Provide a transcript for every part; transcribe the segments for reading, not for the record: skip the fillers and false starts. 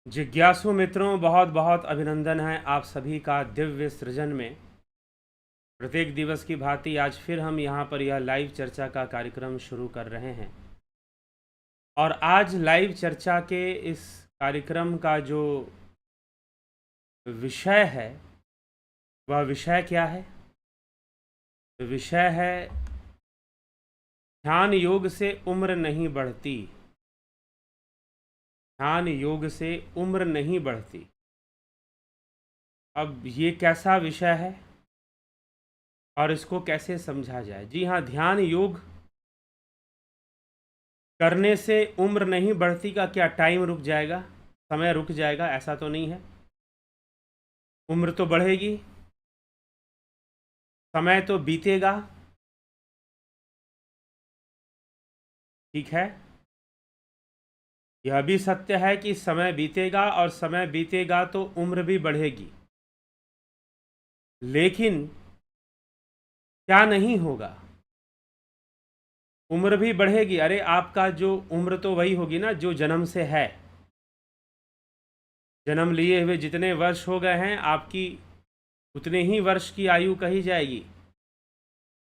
जिज्ञासु मित्रों, बहुत बहुत अभिनंदन है आप सभी का दिव्य सृजन में। प्रत्येक दिवस की भांति आज फिर हम यहाँ पर यह लाइव चर्चा का कार्यक्रम शुरू कर रहे हैं। और आज लाइव चर्चा के इस कार्यक्रम का जो विषय है वह विषय क्या है? विषय है ध्यान योग से उम्र नहीं बढ़ती। ध्यान योग से उम्र नहीं बढ़ती। अब ये कैसा विषय है और इसको कैसे समझा जाए? जी हाँ, ध्यान योग करने से उम्र नहीं बढ़ती का क्या टाइम रुक जाएगा, समय रुक जाएगा? ऐसा तो नहीं है। उम्र तो बढ़ेगी, समय तो बीतेगा। ठीक है, यह भी सत्य है कि समय बीतेगा और समय बीतेगा तो उम्र भी बढ़ेगी। लेकिन क्या नहीं होगा? उम्र भी बढ़ेगी। अरे आपका जो उम्र तो वही होगी ना जो जन्म से है। जन्म लिए हुए जितने वर्ष हो गए हैं आपकी उतने ही वर्ष की आयु कही जाएगी।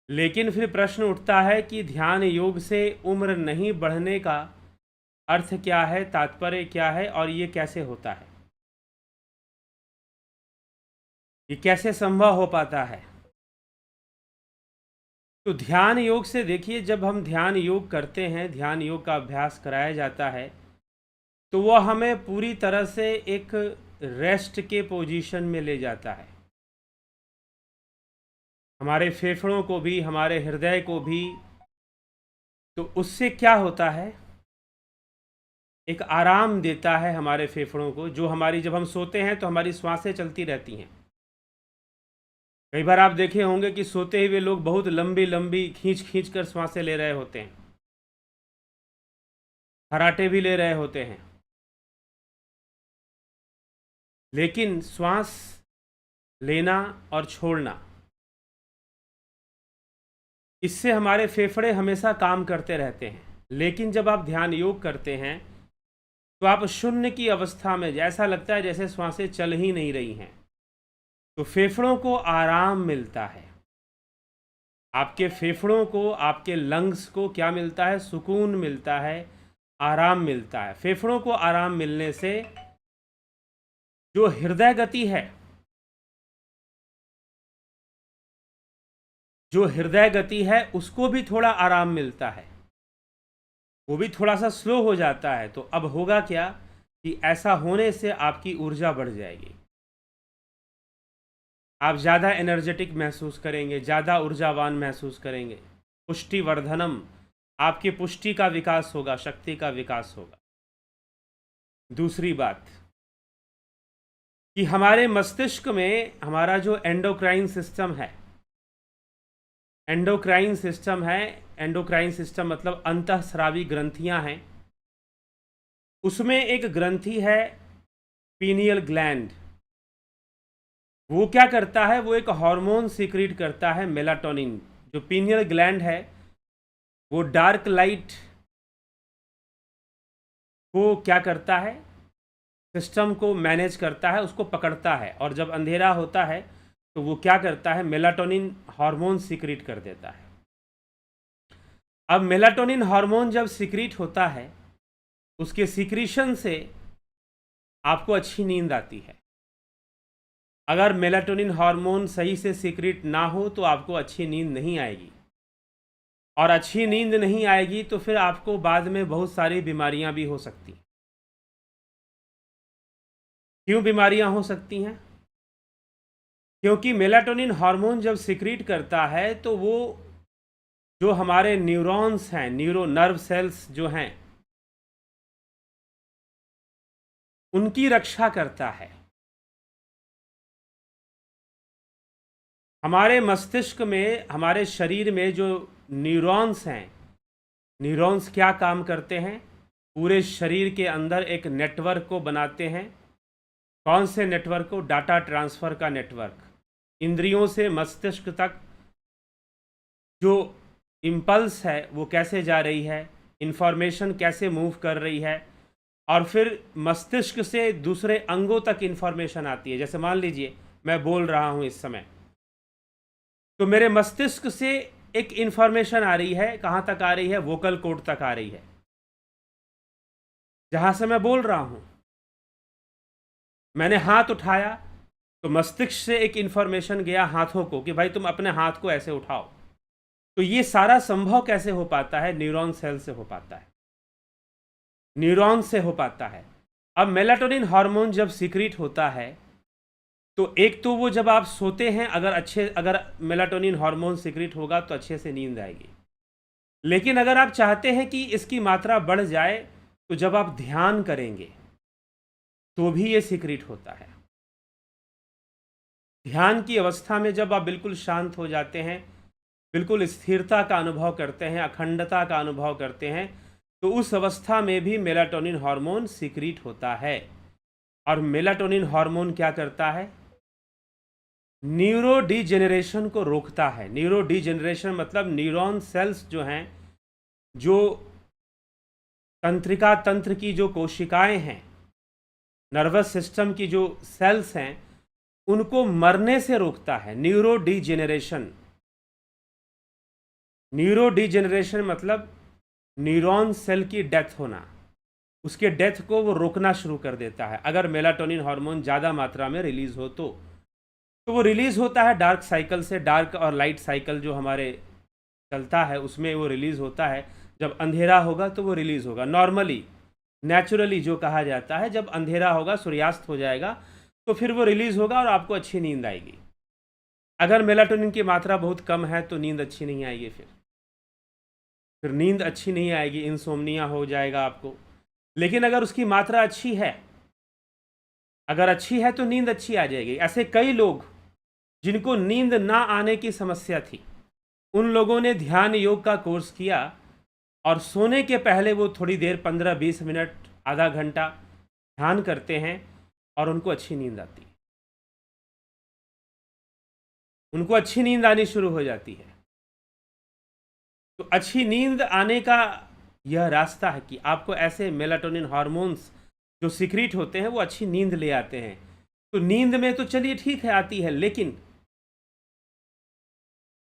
लेकिन फिर प्रश्न उठता है कि ध्यान योग से उम्र नहीं बढ़ने का अर्थ क्या है, तात्पर्य क्या है और ये कैसे होता है? ये कैसे संभव हो पाता है? तो ध्यान योग से देखिए, जब हम ध्यान योग करते हैं, ध्यान योग का अभ्यास कराया जाता है तो वह हमें पूरी तरह से एक रेस्ट के पोजीशन में ले जाता है। हमारे फेफड़ों को भी, हमारे हृदय को भी। तो उससे क्या होता है? एक आराम देता है हमारे फेफड़ों को। जो हमारी, जब हम सोते हैं तो हमारी श्वासें चलती रहती हैं। कई बार आप देखे होंगे कि सोते हुए लोग बहुत लंबी लंबी खींच खींच कर श्वासें ले रहे होते हैं, खराटे भी ले रहे होते हैं। लेकिन श्वास लेना और छोड़ना, इससे हमारे फेफड़े हमेशा काम करते रहते हैं। लेकिन जब आप ध्यान योग करते हैं तो आप शून्य की अवस्था में, जैसा लगता है जैसे श्वासें चल ही नहीं रही हैं। तो फेफड़ों को आराम मिलता है। आपके फेफड़ों को, आपके लंग्स को क्या मिलता है? सुकून मिलता है, आराम मिलता है। फेफड़ों को आराम मिलने से जो हृदय गति है, जो हृदय गति है उसको भी थोड़ा आराम मिलता है। वो भी थोड़ा सा स्लो हो जाता है। तो अब होगा क्या कि ऐसा होने से आपकी ऊर्जा बढ़ जाएगी। आप ज़्यादा एनर्जेटिक महसूस करेंगे, ज़्यादा ऊर्जावान महसूस करेंगे। पुष्टि वर्धनम, आपकी पुष्टि का विकास होगा, शक्ति का विकास होगा। दूसरी बात कि हमारे मस्तिष्क में हमारा जो एंडोक्राइन सिस्टम है, एंडोक्राइन सिस्टम है, एंडोक्राइन सिस्टम मतलब अंतःस्रावी ग्रंथियां हैं। उसमें एक ग्रंथि है पीनियल ग्लैंड। वो क्या करता है? वो एक हार्मोन सीक्रेट करता है, मेलाटोनिन। जो पीनियल ग्लैंड है वो डार्क लाइट को क्या करता है? सिस्टम को मैनेज करता है, उसको पकड़ता है। और जब अंधेरा होता है तो वो क्या करता है? मेलाटोनिन हार्मोन सीक्रेट कर देता है। अब मेलाटोनिन हार्मोन जब सीक्रेट होता है, उसके सीक्रेशन से आपको अच्छी नींद आती है। अगर मेलाटोनिन हार्मोन सही से सीक्रेट ना हो तो आपको अच्छी नींद नहीं आएगी। और अच्छी नींद नहीं आएगी तो फिर आपको बाद में बहुत सारी बीमारियां भी हो सकती हैं। क्यों बीमारियां हो सकती हैं? क्योंकि मेलाटोनिन हार्मोन जब सीक्रेट करता है तो वो जो हमारे न्यूरॉन्स हैं, नर्व सेल्स जो हैं, उनकी रक्षा करता है। हमारे मस्तिष्क में, हमारे शरीर में जो न्यूरॉन्स हैं, न्यूरॉन्स क्या काम करते हैं? पूरे शरीर के अंदर एक नेटवर्क को बनाते हैं। कौन से नेटवर्क को? डाटा ट्रांसफ़र का नेटवर्क। इंद्रियों से मस्तिष्क तक जो इम्पल्स है वो कैसे जा रही है, इन्फॉर्मेशन कैसे मूव कर रही है, और फिर मस्तिष्क से दूसरे अंगों तक इंफॉर्मेशन आती है। जैसे मान लीजिए मैं बोल रहा हूं इस समय, तो मेरे मस्तिष्क से एक इंफॉर्मेशन आ रही है। कहां तक आ रही है? वोकल कॉर्ड तक आ रही है, जहां से मैं बोल रहा हूं। मैंने हाथ उठाया तो मस्तिष्क से एक इंफॉर्मेशन गया हाथों को कि भाई तुम अपने हाथ को ऐसे उठाओ। तो ये सारा संभव कैसे हो पाता है? न्यूरॉन सेल से हो पाता है, न्यूरॉन से हो पाता है। अब मेलाटोनिन हार्मोन जब सीक्रेट होता है, तो एक तो वो जब आप सोते हैं, अगर मेलाटोनिन हार्मोन सीक्रेट होगा तो अच्छे से नींद आएगी। लेकिन अगर आप चाहते हैं कि इसकी मात्रा बढ़ जाए, तो जब आप ध्यान करेंगे तो भी ये सीक्रेट होता है। ध्यान की अवस्था में जब आप बिल्कुल शांत हो जाते हैं, बिल्कुल स्थिरता का अनुभव करते हैं, अखंडता का अनुभव करते हैं, तो उस अवस्था में भी मेलाटोनिन हार्मोन सीक्रेट होता है। और मेलाटोनिन हार्मोन क्या करता है? न्यूरो डिजेनरेशन को रोकता है। न्यूरो डिजेनरेशन मतलब न्यूरॉन सेल्स जो हैं, जो तंत्रिका तंत्र की जो कोशिकाएं हैं, नर्वस सिस्टम की जो सेल्स हैं, उनको मरने से रोकता है। न्यूरो डिजेनरेशन, न्यूरो डिजेनरेशन मतलब न्यूरॉन सेल की डेथ होना, उसके डेथ को वो रोकना शुरू कर देता है। अगर मेलाटोनिन हार्मोन ज़्यादा मात्रा में रिलीज हो तो वो रिलीज होता है डार्क साइकिल से। डार्क और लाइट साइकिल जो हमारे चलता है उसमें वो रिलीज होता है। जब अंधेरा होगा तो वो रिलीज होगा। नॉर्मली, नेचुरली जो कहा जाता है, जब अंधेरा होगा, सूर्यास्त हो जाएगा, तो फिर वो रिलीज होगा और आपको अच्छी नींद आएगी। अगर मेलाटोनिन की मात्रा बहुत कम है तो नींद अच्छी नहीं आएगी। फिर नींद अच्छी नहीं आएगी, इंसोम्निया हो जाएगा आपको। लेकिन अगर उसकी मात्रा अच्छी है, अगर अच्छी है तो नींद अच्छी आ जाएगी। ऐसे कई लोग जिनको नींद ना आने की समस्या थी, उन लोगों ने ध्यान योग का कोर्स किया और सोने के पहले वो थोड़ी देर 15-20 मिनट, आधा घंटा ध्यान करते हैं और उनको अच्छी नींद आती है। उनको अच्छी नींद आनी शुरू हो जाती है। तो अच्छी नींद आने का यह रास्ता है कि आपको ऐसे मेलाटोनिन हार्मोन्स जो सीक्रेट होते हैं वो अच्छी नींद ले आते हैं। तो नींद में तो चलिए ठीक है आती है, लेकिन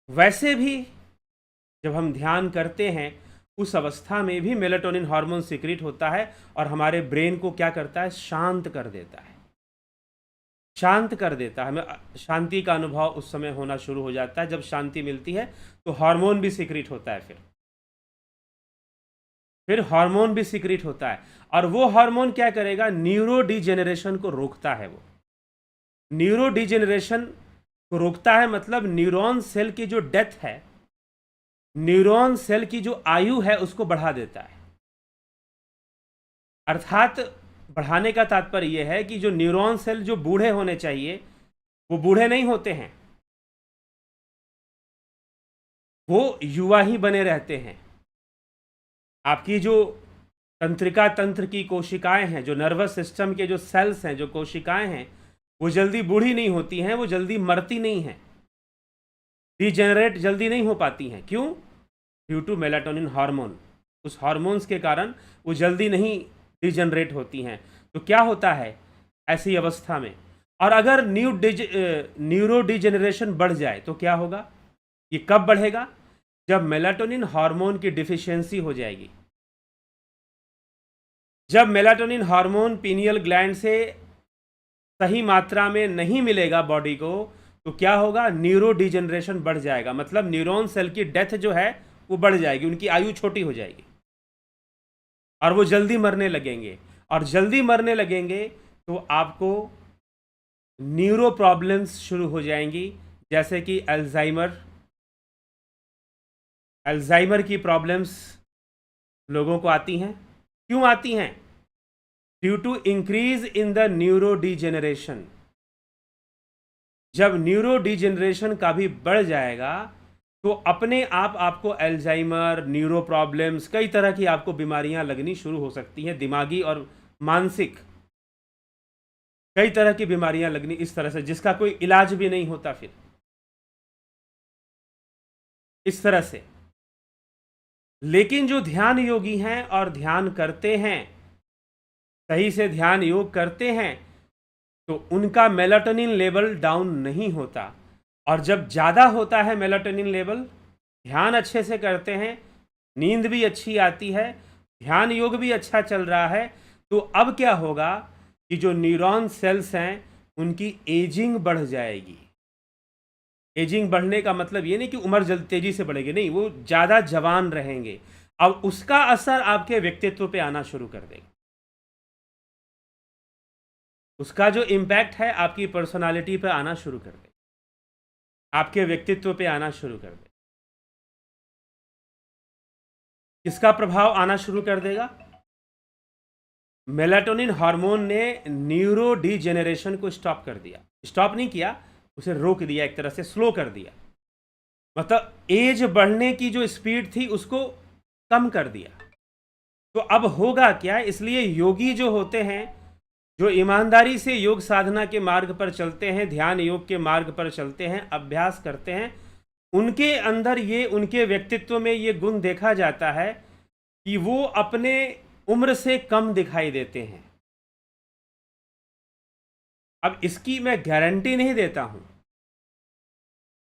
वैसे भी जब हम ध्यान करते हैं उस अवस्था में भी मेलाटोनिन हार्मोन सीक्रेट होता है और हमारे ब्रेन को क्या करता है? शांत कर देता है, शांत कर देता है। हमें शांति का अनुभव उस समय होना शुरू हो जाता है। जब शांति मिलती है तो हार्मोन भी सीक्रेट होता है। फिर हार्मोन भी सीक्रेट होता है और वो हार्मोन क्या करेगा? न्यूरो डिजेनरेशन को रोकता है। वो न्यूरो डिजेनरेशन को रोकता है मतलब न्यूरॉन सेल की जो डेथ है, न्यूरॉन सेल की जो आयु है, उसको बढ़ा देता है। अर्थात बढ़ाने का तात्पर्य यह है कि जो न्यूरॉन सेल जो बूढ़े होने चाहिए वो बूढ़े नहीं होते हैं, वो युवा ही बने रहते हैं। आपकी जो तंत्रिका तंत्र की कोशिकाएं हैं, जो नर्वस सिस्टम के जो सेल्स हैं, जो कोशिकाएं हैं, वो जल्दी बूढ़ी नहीं होती हैं, वो जल्दी मरती नहीं हैं, डिजेनरेट जल्दी नहीं हो पाती हैं। क्यों? Due to melatonin hormone. उस हार्मोन्स के कारण वो जल्दी नहीं डिजेनरेट होती हैं। तो क्या होता है ऐसी अवस्था में? और अगर न्यूरो डिजेनरेशन बढ़ जाए तो क्या होगा? ये कब बढ़ेगा? जब मेलाटोनिन हार्मोन की डिफिशियंसी हो जाएगी। जब मेलाटोनिन हार्मोन पीनियल ग्लैंड से सही मात्रा में नहीं मिलेगा बॉडी को, तो क्या होगा? न्यूरो डिजेनरेशन बढ़ जाएगा। मतलब न्यूरॉन सेल की डेथ जो है वो बढ़ जाएगी, उनकी आयु छोटी हो जाएगी और वो जल्दी मरने लगेंगे। और जल्दी मरने लगेंगे तो आपको न्यूरो प्रॉब्लम्स शुरू हो जाएंगी, जैसे कि अल्जाइमर की प्रॉब्लम्स लोगों को आती हैं। क्यों आती हैं? Due to increase in the neurodegeneration. जब न्यूरो डिजेनरेशन का भी बढ़ जाएगा तो अपने आप आपको अल्जाइमर, न्यूरो प्रॉब्लम्स, कई तरह की आपको बीमारियां लगनी शुरू हो सकती हैं, दिमागी और मानसिक कई तरह की बीमारियां लगनी इस तरह से, जिसका कोई इलाज भी नहीं होता। फिर इस तरह से। लेकिन जो ध्यान योगी हैं और ध्यान करते हैं, सही से ध्यान योग करते हैं तो उनका मेलाटोनिन लेवल डाउन नहीं होता, और जब ज़्यादा होता है मेलाटोनिन लेवल, ध्यान अच्छे से करते हैं, नींद भी अच्छी आती है, ध्यान योग भी अच्छा चल रहा है, तो अब क्या होगा कि जो न्यूरॉन सेल्स हैं उनकी एजिंग बढ़ जाएगी। एजिंग बढ़ने का मतलब ये नहीं कि उम्र जल्द तेजी से बढ़ेगी, नहीं, वो ज़्यादा जवान रहेंगे। अब उसका असर आपके व्यक्तित्व पे आना शुरू कर देगा। उसका जो इम्पैक्ट है आपकी पर्सनालिटी पे आना शुरू कर देगा, आपके व्यक्तित्व पे आना शुरू कर देगा। किसका प्रभाव आना शुरू कर देगा? मेलाटोनिन हार्मोन ने न्यूरो डिजेनरेशन को स्टॉप कर दिया। स्टॉप नहीं किया, उसे रोक दिया, एक तरह से स्लो कर दिया। मतलब एज बढ़ने की जो स्पीड थी उसको कम कर दिया। तो अब होगा क्या? इसलिए योगी जो होते हैं, जो ईमानदारी से योग साधना के मार्ग पर चलते हैं, ध्यान योग के मार्ग पर चलते हैं, अभ्यास करते हैं, उनके अंदर ये, उनके व्यक्तित्व में ये गुण देखा जाता है कि वो अपने उम्र से कम दिखाई देते हैं। अब इसकी मैं गारंटी नहीं देता हूं,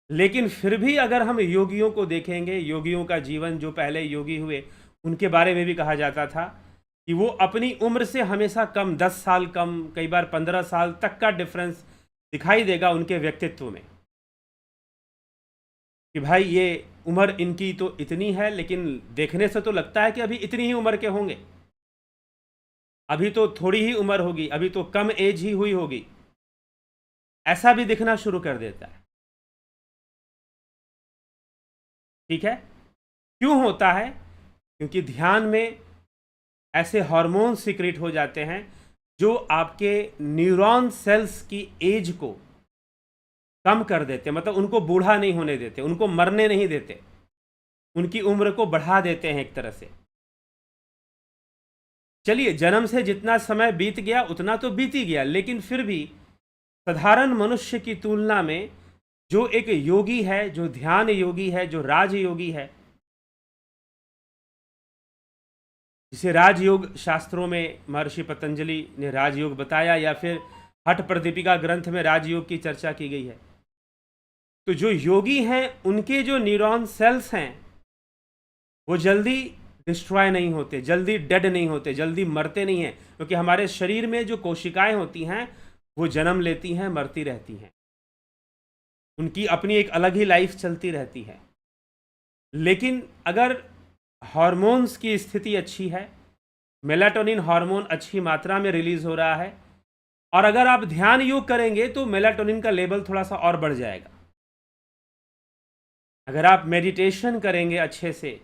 लेकिन फिर भी अगर हम योगियों को देखेंगे, योगियों का जीवन, जो पहले योगी हुए उनके बारे में भी कहा जाता था कि वो अपनी उम्र से हमेशा कम, 10 साल कम, कई बार 15 साल तक का डिफरेंस दिखाई देगा उनके व्यक्तित्व में, कि भाई ये उम्र इनकी तो इतनी है, लेकिन देखने से तो लगता है कि अभी इतनी ही उम्र के होंगे, अभी तो थोड़ी ही उम्र होगी, अभी तो कम एज ही हुई होगी, ऐसा भी दिखना शुरू कर देता है। ठीक है, क्यों होता है? क्योंकि ध्यान में ऐसे हार्मोन सीक्रेट हो जाते हैं जो आपके न्यूरॉन सेल्स की एज को कम कर देते, मतलब उनको बूढ़ा नहीं होने देते, उनको मरने नहीं देते, उनकी उम्र को बढ़ा देते हैं एक तरह से। चलिए, जन्म से जितना समय बीत गया उतना तो बीत ही गया, लेकिन फिर भी साधारण मनुष्य की तुलना में जो एक योगी है, जो ध्यान योगी है, जो राजयोगी है, जिसे राजयोग शास्त्रों में महर्षि पतंजलि ने राजयोग बताया, या फिर हठ प्रदीपिका ग्रंथ में राजयोग की चर्चा की गई है, तो जो योगी हैं उनके जो न्यूरॉन सेल्स हैं वो जल्दी डिस्ट्रॉय नहीं होते, जल्दी डेड नहीं होते, जल्दी मरते नहीं हैं, क्योंकि हमारे शरीर में जो कोशिकाएं होती हैं वो जन्म लेती हैं, मरती रहती हैं, उनकी अपनी एक अलग ही लाइफ चलती रहती है। लेकिन अगर हार्मोन्स की स्थिति अच्छी है, मेलाटोनिन हार्मोन अच्छी मात्रा में रिलीज हो रहा है, और अगर आप ध्यान योग करेंगे तो मेलाटोनिन का लेवल थोड़ा सा और बढ़ जाएगा। अगर आप मेडिटेशन करेंगे अच्छे से,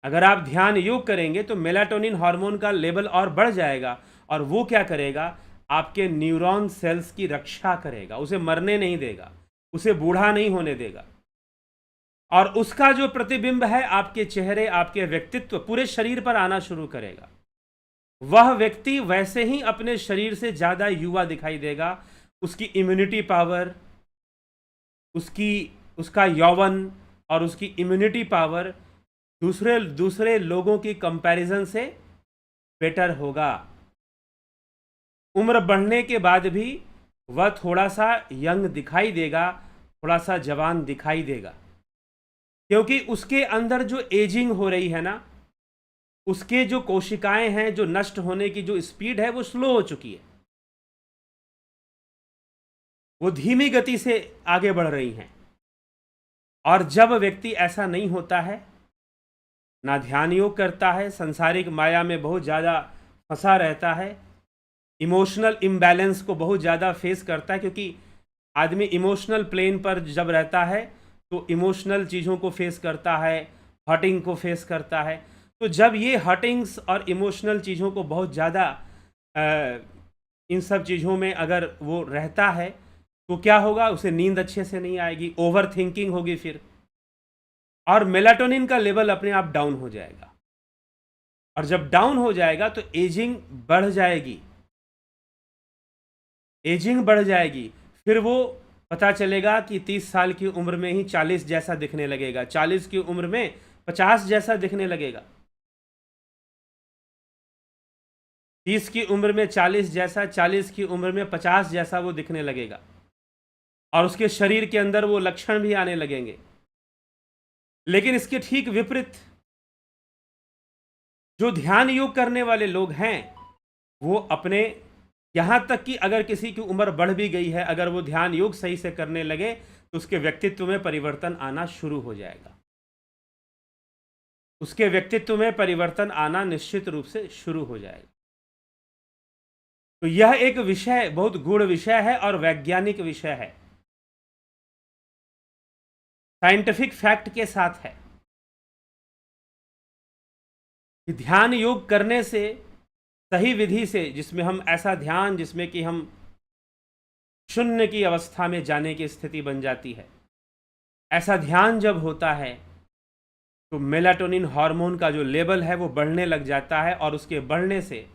अगर आप ध्यान योग करेंगे तो मेलाटोनिन हार्मोन का लेवल और बढ़ जाएगा, और वो क्या करेगा? आपके न्यूरॉन सेल्स की रक्षा करेगा, उसे मरने नहीं देगा, उसे बूढ़ा नहीं होने देगा, और उसका जो प्रतिबिंब है आपके चेहरे, आपके व्यक्तित्व, पूरे शरीर पर आना शुरू करेगा। वह व्यक्ति वैसे ही अपने शरीर से ज़्यादा युवा दिखाई देगा, उसकी इम्यूनिटी पावर, उसका यौवन और उसकी इम्यूनिटी पावर दूसरे लोगों की कंपैरिजन से बेटर होगा। उम्र बढ़ने के बाद भी वह थोड़ा सा यंग दिखाई देगा, थोड़ा सा जवान दिखाई देगा, क्योंकि उसके अंदर जो एजिंग हो रही है ना, उसके जो कोशिकाएं हैं, जो नष्ट होने की जो स्पीड है वो स्लो हो चुकी है, वो धीमी गति से आगे बढ़ रही हैं। और जब व्यक्ति ऐसा नहीं होता है, ना ध्यान योग करता है, संसारिक माया में बहुत ज़्यादा फंसा रहता है, इमोशनल इम्बैलेंस को बहुत ज़्यादा फेस करता है, क्योंकि आदमी इमोशनल प्लेन पर जब रहता है तो इमोशनल चीज़ों को फेस करता है, हर्टिंग को फेस करता है। तो जब ये हर्टिंग्स और इमोशनल चीज़ों को बहुत ज़्यादा इन सब चीज़ों में अगर वो रहता है तो क्या होगा? उसे नींद अच्छे से नहीं आएगी, ओवर थिंकिंग होगी फिर, और मेलाटोनिन का लेवल अपने आप डाउन हो जाएगा, और जब डाउन हो जाएगा तो एजिंग बढ़ जाएगी, एजिंग बढ़ जाएगी। फिर वो पता चलेगा कि 30 साल की उम्र में ही 40 जैसा दिखने लगेगा, 40 की उम्र में 50 जैसा दिखने लगेगा। 30 की उम्र में 40 जैसा, 40 की उम्र में 50 जैसा वो दिखने लगेगा, और उसके शरीर के अंदर वो लक्षण भी आने लगेंगे। लेकिन इसके ठीक विपरीत जो ध्यान योग करने वाले लोग हैं, वो अपने, यहां तक कि अगर किसी की उम्र बढ़ भी गई है, अगर वो ध्यान योग सही से करने लगे तो उसके व्यक्तित्व में परिवर्तन आना शुरू हो जाएगा। उसके व्यक्तित्व में परिवर्तन आना निश्चित रूप से शुरू हो जाएगा। तो यह एक विषय, बहुत गूढ़ विषय है और वैज्ञानिक विषय है, साइंटिफिक फैक्ट के साथ है कि ध्यान योग करने से, सही विधि से, जिसमें हम ऐसा ध्यान जिसमें कि हम शून्य की अवस्था में जाने की स्थिति बन जाती है, ऐसा ध्यान जब होता है तो मेलाटोनिन हार्मोन का जो लेवल है वो बढ़ने लग जाता है, और उसके बढ़ने से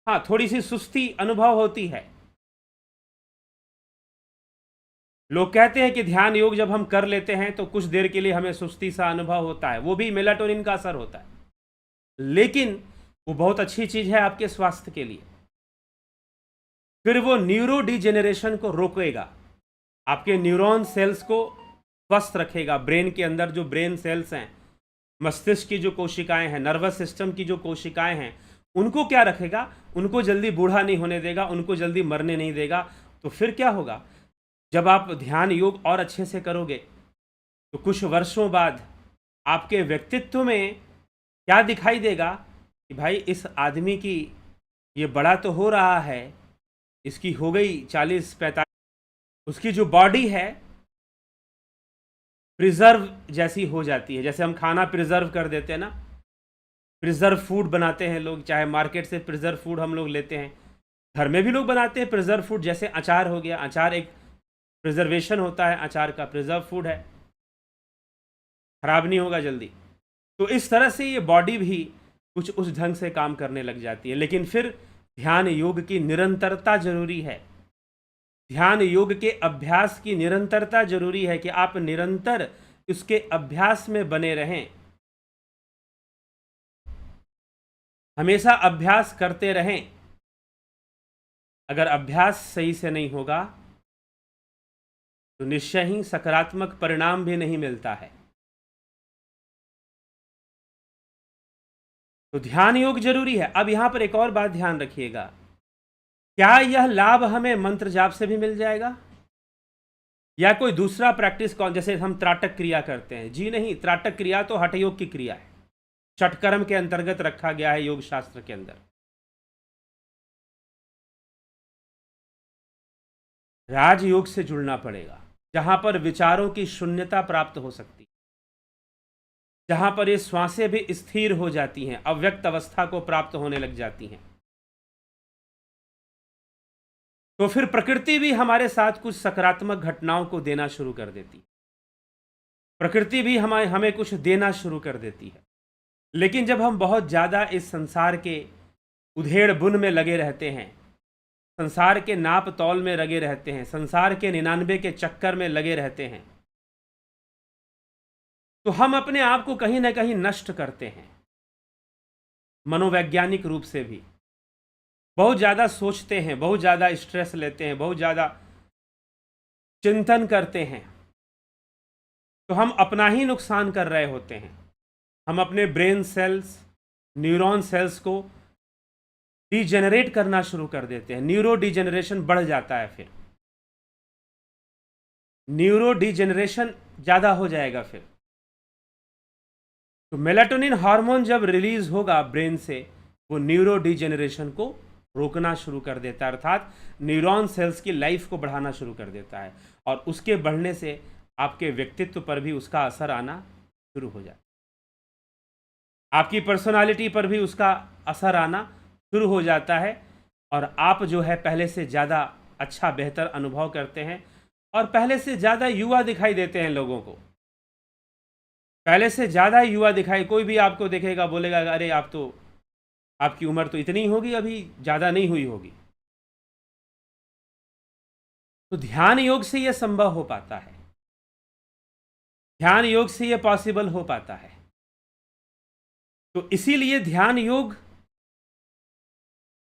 हाँ थोड़ी सी सुस्ती अनुभव होती है। लोग कहते हैं कि ध्यान योग जब हम कर लेते हैं तो कुछ देर के लिए हमें सुस्ती सा अनुभव होता है, वो भी मेलाटोनिन का असर होता है, लेकिन वो बहुत अच्छी चीज है आपके स्वास्थ्य के लिए। फिर वो न्यूरो डिजेनरेशन को रोकेगा, आपके न्यूरॉन सेल्स को स्वस्थ रखेगा। ब्रेन के अंदर जो ब्रेन सेल्स हैं, मस्तिष्क की जो कोशिकाएं हैं, नर्वस सिस्टम की जो कोशिकाएं हैं, उनको क्या रखेगा? उनको जल्दी बूढ़ा नहीं होने देगा, उनको जल्दी मरने नहीं देगा। तो फिर क्या होगा? जब आप ध्यान योग और अच्छे से करोगे तो कुछ वर्षों बाद आपके व्यक्तित्व में क्या दिखाई देगा कि भाई इस आदमी की, ये बड़ा तो हो रहा है, इसकी हो गई 40-45, उसकी जो बॉडी है प्रिजर्व जैसी हो जाती है। जैसे हम खाना प्रिजर्व कर देते हैं ना, प्रिजर्व फूड बनाते हैं लोग, चाहे मार्केट से प्रिजर्व फूड हम लोग लेते हैं, घर में भी लोग बनाते हैं प्रिजर्व फूड। जैसे अचार हो गया, अचार एक प्रिजर्वेशन होता है, अचार का प्रिजर्व फूड है, खराब नहीं होगा जल्दी। तो इस तरह से ये बॉडी भी कुछ उस ढंग से काम करने लग जाती है। लेकिन फिर ध्यान योग की निरंतरता जरूरी है, ध्यान योग के अभ्यास की निरंतरता जरूरी है कि आप निरंतर उसके अभ्यास में बने रहें, हमेशा अभ्यास करते रहें। अगर अभ्यास सही से नहीं होगा तो निश्चय ही सकारात्मक परिणाम भी नहीं मिलता है। तो ध्यान योग जरूरी है। अब यहां पर एक और बात ध्यान रखिएगा, क्या यह लाभ हमें मंत्र जाप से भी मिल जाएगा या कोई दूसरा प्रैक्टिस, कौन, जैसे हम त्राटक क्रिया करते हैं? जी नहीं, त्राटक क्रिया तो हठ योग की क्रिया है, षटकर्म के अंतर्गत रखा गया है योग शास्त्र के अंदर। राजयोग से जुड़ना पड़ेगा, जहां पर विचारों की शून्यता प्राप्त हो सकती है, जहां पर ये श्वासें भी स्थिर हो जाती हैं, अव्यक्त अवस्था को प्राप्त होने लग जाती हैं। तो फिर प्रकृति भी हमारे साथ कुछ सकारात्मक घटनाओं को देना शुरू कर देती है, प्रकृति भी हमें कुछ देना शुरू कर देती है। लेकिन जब हम बहुत ज़्यादा इस संसार के उधेड़ बुन में लगे रहते हैं, संसार के नाप तौल में लगे रहते हैं, संसार के 99 के चक्कर में लगे रहते हैं, तो हम अपने आप को कहीं ना कहीं नष्ट करते हैं। मनोवैज्ञानिक रूप से भी बहुत ज़्यादा सोचते हैं, बहुत ज़्यादा स्ट्रेस लेते हैं, बहुत ज़्यादा चिंतन करते हैं, तो हम अपना ही नुकसान कर रहे होते हैं। हम अपने ब्रेन सेल्स, न्यूरॉन सेल्स को डिजेनरेट करना शुरू कर देते हैं, न्यूरो डिजेनरेशन बढ़ जाता है, फिर न्यूरो डिजेनरेशन ज़्यादा हो जाएगा। फिर तो मेलाटोनिन हार्मोन जब रिलीज होगा ब्रेन से, वो न्यूरो डिजेनरेशन को रोकना शुरू कर देता है, अर्थात न्यूरॉन सेल्स की लाइफ को बढ़ाना शुरू कर देता है, और उसके बढ़ने से आपके व्यक्तित्व पर भी उसका असर आना शुरू हो जाता है, आपकी पर्सनालिटी पर भी उसका असर आना शुरू हो जाता है, और आप जो है पहले से ज़्यादा अच्छा बेहतर अनुभव करते हैं, और पहले से ज़्यादा युवा दिखाई देते हैं लोगों को, पहले से ज़्यादा युवा दिखाई। कोई भी आपको देखेगा बोलेगा अरे आप तो, आपकी उम्र तो इतनी होगी, अभी ज़्यादा नहीं हुई होगी। तो ध्यान योग से यह संभव हो पाता है, ध्यान योग से यह पॉसिबल हो पाता है। तो इसीलिए ध्यान योग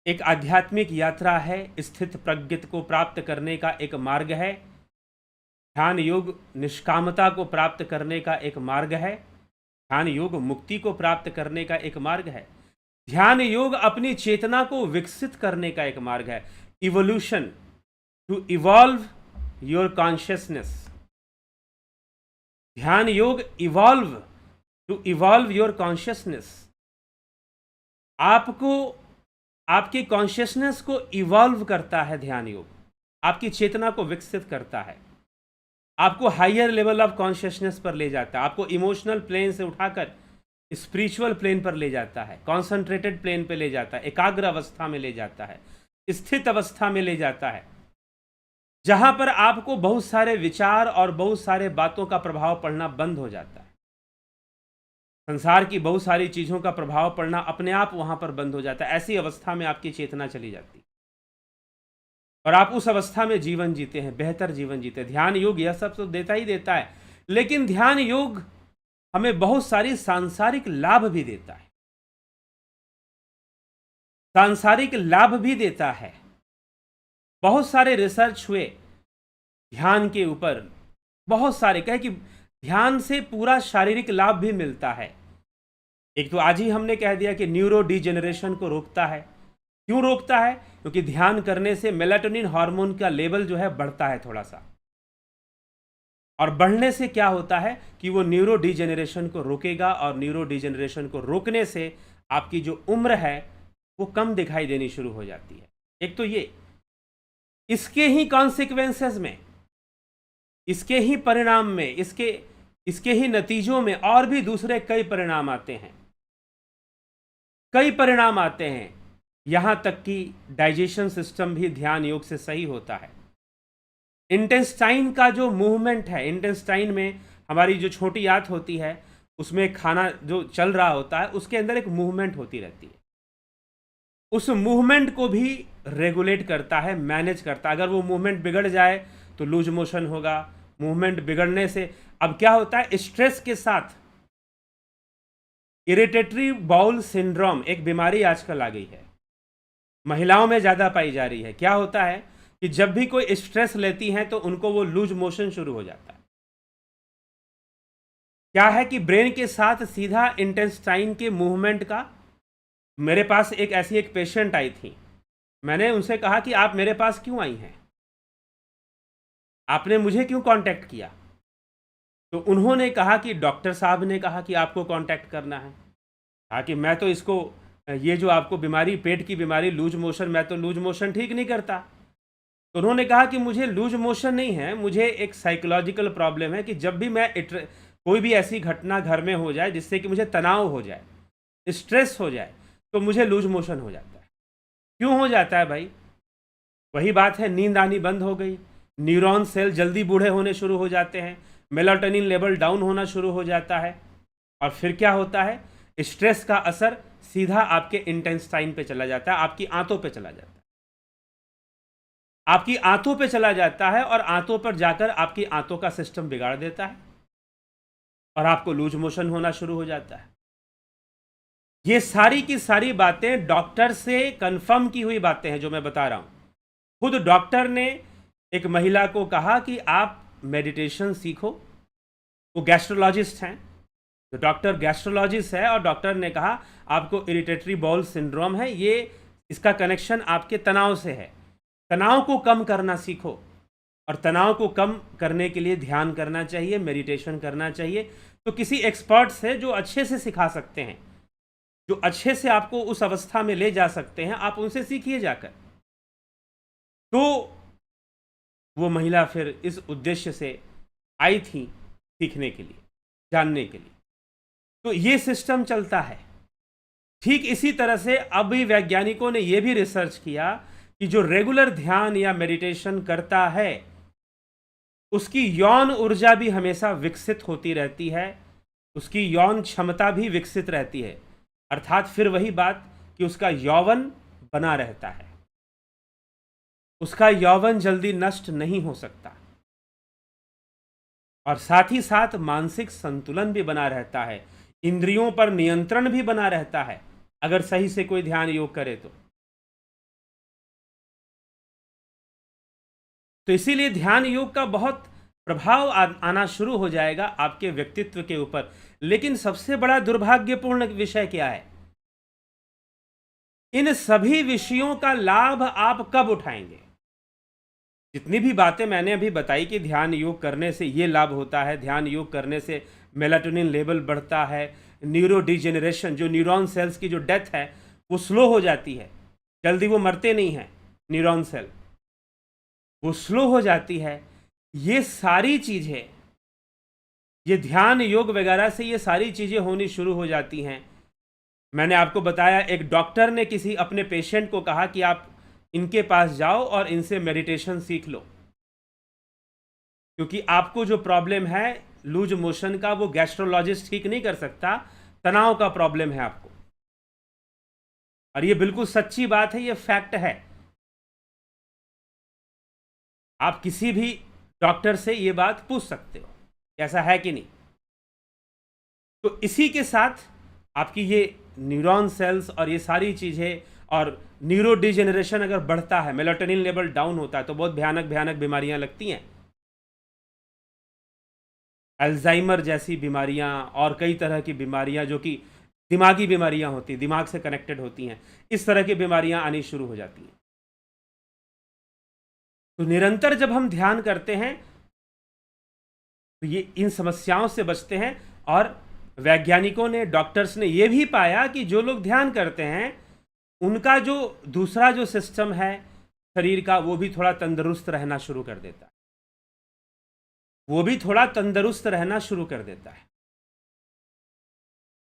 एक आध्यात्मिक यात्रा है, स्थित प्रज्ञत को प्राप्त करने का एक मार्ग है। ध्यान योग निष्कामता को प्राप्त करने का एक मार्ग है। ध्यान योग मुक्ति को प्राप्त करने का एक मार्ग है। ध्यान योग अपनी चेतना को विकसित करने का एक मार्ग है। Evolution, to evolve your consciousness. ध्यान योग evolve, to evolve your consciousness. आपको, आपकी कॉन्शियसनेस को इवॉल्व करता है ध्यान योग, आपकी चेतना को विकसित करता है, आपको हायर लेवल ऑफ कॉन्शियसनेस पर ले जाता है, आपको इमोशनल प्लेन से उठाकर स्पिरिचुअल प्लेन पर ले जाता है, कॉन्सेंट्रेटेड प्लेन पे ले जाता है, एकाग्र अवस्था में ले जाता है, स्थित अवस्था में ले जाता है, जहां पर आपको बहुत सारे विचार और बहुत सारे बातों का प्रभाव पड़ना बंद हो जाता है। संसार की बहुत सारी चीजों का प्रभाव पड़ना अपने आप वहां पर बंद हो जाता है। ऐसी अवस्था में आपकी चेतना चली जाती है और आप उस अवस्था में जीवन जीते हैं, बेहतर जीवन जीते हैं। ध्यान योग यह सब तो देता ही देता है, लेकिन ध्यान योग हमें बहुत सारी सांसारिक लाभ भी देता है। सांसारिक लाभ भी देता है। बहुत सारे रिसर्च हुए ध्यान के ऊपर, बहुत सारे, कहे कि ध्यान से पूरा शारीरिक लाभ भी मिलता है। एक तो आज ही हमने कह दिया कि न्यूरो डिजेनरेशन को रोकता है। क्यों रोकता है? क्योंकि ध्यान करने से मेलाटोनिन हार्मोन का लेवल जो है बढ़ता है थोड़ा सा, और बढ़ने से क्या होता है कि वो न्यूरो डिजेनरेशन को रोकेगा, और न्यूरो डिजेनरेशन को रोकने से आपकी जो उम्र है वो कम दिखाई देनी शुरू हो जाती है। एक तो ये, इसके ही कॉन्सिक्वेंसेस में, इसके ही परिणाम में, इसके ही नतीजों में और भी दूसरे कई परिणाम आते हैं, कई परिणाम आते हैं। यहां तक कि डाइजेशन सिस्टम भी ध्यान योग से सही होता है। इंटेस्टाइन का जो मूवमेंट है, इंटेस्टाइन में हमारी जो छोटी आंत होती है, उसमें खाना जो चल रहा होता है, उसके अंदर एक मूवमेंट होती रहती है। उस मूवमेंट को भी रेगुलेट करता है, मैनेज करता है। अगर वो मूवमेंट बिगड़ जाए तो लूज मोशन होगा। मूवमेंट बिगड़ने से अब क्या होता है, स्ट्रेस के साथ इरिटेटरी बाउल सिंड्रोम एक बीमारी आजकल आ गई है, महिलाओं में ज्यादा पाई जा रही है। क्या होता है कि जब भी कोई स्ट्रेस लेती हैं तो उनको वो लूज मोशन शुरू हो जाता है। क्या है कि ब्रेन के साथ सीधा इंटेस्टाइन के मूवमेंट का। मेरे पास एक पेशेंट आई थी, मैंने उनसे कहा कि आप मेरे पास क्यों आई हैं, आपने मुझे क्यों कांटेक्ट किया? तो उन्होंने कहा कि डॉक्टर साहब ने कहा कि आपको कांटेक्ट करना है। कहा कि मैं तो इसको, ये जो आपको बीमारी, पेट की बीमारी लूज मोशन, मैं तो लूज मोशन ठीक नहीं करता। तो उन्होंने कहा कि मुझे लूज मोशन नहीं है, मुझे एक साइकोलॉजिकल प्रॉब्लम है कि जब भी मैं कोई भी ऐसी घटना घर में हो जाए जिससे कि मुझे तनाव हो जाए, स्ट्रेस हो जाए, तो मुझे लूज मोशन हो जाता है। क्यों हो जाता है भाई? वही बात है, नींद आनी बंद हो गई, न्यूरॉन सेल जल्दी बूढ़े होने शुरू हो जाते हैं, मेलाटोनिन लेवल डाउन होना शुरू हो जाता है, और फिर क्या होता है, स्ट्रेस का असर सीधा आपके इंटेस्टाइन पे चला जाता है, आपकी आंतों पे चला जाता है, आपकी आंतों पे चला जाता है, और आंतों पर जाकर आपकी आंतों का सिस्टम बिगाड़ देता है और आपको लूज मोशन होना शुरू हो जाता है। ये सारी की सारी बातें डॉक्टर से कंफर्म की हुई बातें हैं जो मैं बता रहा हूं। खुद डॉक्टर ने एक महिला को कहा कि आप मेडिटेशन सीखो। वो गैस्ट्रोलॉजिस्ट हैं, तो डॉक्टर गैस्ट्रोलॉजिस्ट है, और डॉक्टर ने कहा आपको इरिटेटरी बाउल सिंड्रोम है, ये इसका कनेक्शन आपके तनाव से है, तनाव को कम करना सीखो, और तनाव को कम करने के लिए ध्यान करना चाहिए, मेडिटेशन करना चाहिए। तो किसी एक्सपर्ट से जो अच्छे से सिखा सकते हैं, जो अच्छे से आपको उस अवस्था में ले जा सकते हैं, आप उनसे सीखिए जाकर। तो वो महिला फिर इस उद्देश्य से आई थी सीखने के लिए, जानने के लिए। तो ये सिस्टम चलता है। ठीक इसी तरह से अभी वैज्ञानिकों ने यह भी रिसर्च किया कि जो रेगुलर ध्यान या मेडिटेशन करता है, उसकी यौन ऊर्जा भी हमेशा विकसित होती रहती है, उसकी यौन क्षमता भी विकसित रहती है। अर्थात फिर वही बात कि उसका यौवन बना रहता है, उसका यौवन जल्दी नष्ट नहीं हो सकता, और साथ ही साथ मानसिक संतुलन भी बना रहता है, इंद्रियों पर नियंत्रण भी बना रहता है, अगर सही से कोई ध्यान योग करे तो। तो इसीलिए ध्यान योग का बहुत प्रभाव आना शुरू हो जाएगा आपके व्यक्तित्व के ऊपर। लेकिन सबसे बड़ा दुर्भाग्यपूर्ण विषय क्या है? इन सभी विषयों का लाभ आप कब उठाएंगे? जितनी भी बातें मैंने अभी बताई कि ध्यान योग करने से ये लाभ होता है, ध्यान योग करने से मेलाटोनिन लेवल बढ़ता है, न्यूरो डिजेनरेशन, जो न्यूरॉन सेल्स की जो डेथ है वो स्लो हो जाती है, जल्दी वो मरते नहीं हैं, न्यूरॉन सेल वो स्लो हो जाती है। ये सारी चीज़ें, ये ध्यान योग वगैरह से ये सारी चीज़ें होनी शुरू हो जाती हैं। मैंने आपको बताया एक डॉक्टर ने किसी अपने पेशेंट को कहा कि आप इनके पास जाओ और इनसे मेडिटेशन सीख लो, क्योंकि आपको जो प्रॉब्लम है लूज मोशन का वो गैस्ट्रोलॉजिस्ट ठीक नहीं कर सकता, तनाव का प्रॉब्लम है आपको। और ये बिल्कुल सच्ची बात है, ये फैक्ट है। आप किसी भी डॉक्टर से ये बात पूछ सकते हो, ऐसा है कि नहीं। तो इसी के साथ आपकी ये न्यूरॉन सेल्स और ये सारी चीज़ें और न्यूरो डिजेनरेशन अगर बढ़ता है, मेलाटोनिन लेवल डाउन होता है, तो बहुत भयानक भयानक बीमारियां लगती हैं। अल्जाइमर जैसी बीमारियां और कई तरह की बीमारियां जो कि दिमागी बीमारियां होती हैं, दिमाग से कनेक्टेड होती हैं, इस तरह की बीमारियां आनी शुरू हो जाती हैं। तो निरंतर जब हम ध्यान करते हैं तो ये इन समस्याओं से बचते हैं। और वैज्ञानिकों ने, डॉक्टर्स ने ये भी पाया कि जो लोग ध्यान करते हैं उनका जो दूसरा जो सिस्टम है शरीर का, वो भी थोड़ा तंदुरुस्त रहना शुरू कर देता है, वो भी थोड़ा तंदुरुस्त रहना शुरू कर देता है,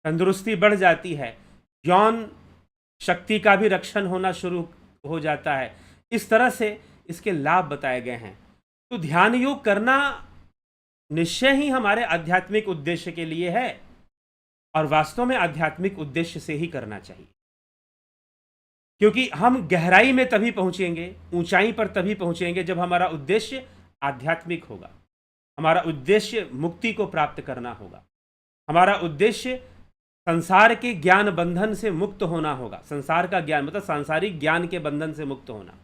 तंदुरुस्ती बढ़ जाती है, यौन शक्ति का भी रक्षण होना शुरू हो जाता है। इस तरह से इसके लाभ बताए गए हैं। तो ध्यान योग करना निश्चय ही हमारे आध्यात्मिक उद्देश्य के लिए है, और वास्तव में आध्यात्मिक उद्देश्य से ही करना चाहिए, क्योंकि हम गहराई में तभी पहुंचेंगे, ऊंचाई पर तभी पहुंचेंगे जब हमारा उद्देश्य आध्यात्मिक होगा, हमारा उद्देश्य मुक्ति को प्राप्त करना होगा, हमारा उद्देश्य संसार के ज्ञान बंधन से मुक्त होना होगा। संसार का ज्ञान मतलब सांसारिक ज्ञान के बंधन से मुक्त होना।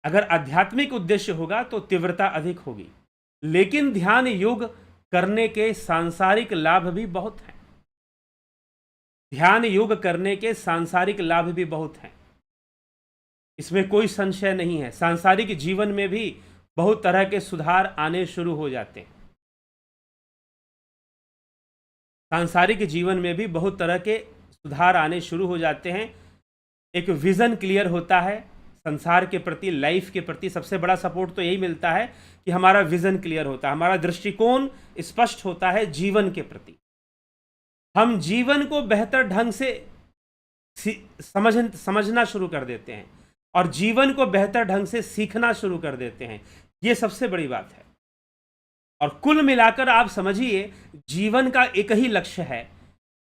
अगर आध्यात्मिक उद्देश्य होगा तो तीव्रता अधिक होगी। लेकिन ध्यान योग करने के सांसारिक लाभ भी बहुत हैं, ध्यान योग करने के सांसारिक लाभ भी बहुत हैं, इसमें कोई संशय नहीं है। सांसारिक जीवन में भी बहुत तरह के सुधार आने शुरू हो जाते हैं, सांसारिक जीवन में भी बहुत तरह के सुधार आने शुरू हो जाते हैं। एक विजन क्लियर होता है संसार के प्रति, लाइफ के प्रति। सबसे बड़ा सपोर्ट तो यही मिलता है कि हमारा विजन क्लियर होता है, हमारा दृष्टिकोण स्पष्ट होता है जीवन के प्रति। हम जीवन को बेहतर ढंग से समझना शुरू कर देते हैं और जीवन को बेहतर ढंग से सीखना शुरू कर देते हैं। ये सबसे बड़ी बात है। और कुल मिलाकर आप समझिए, जीवन का एक ही लक्ष्य है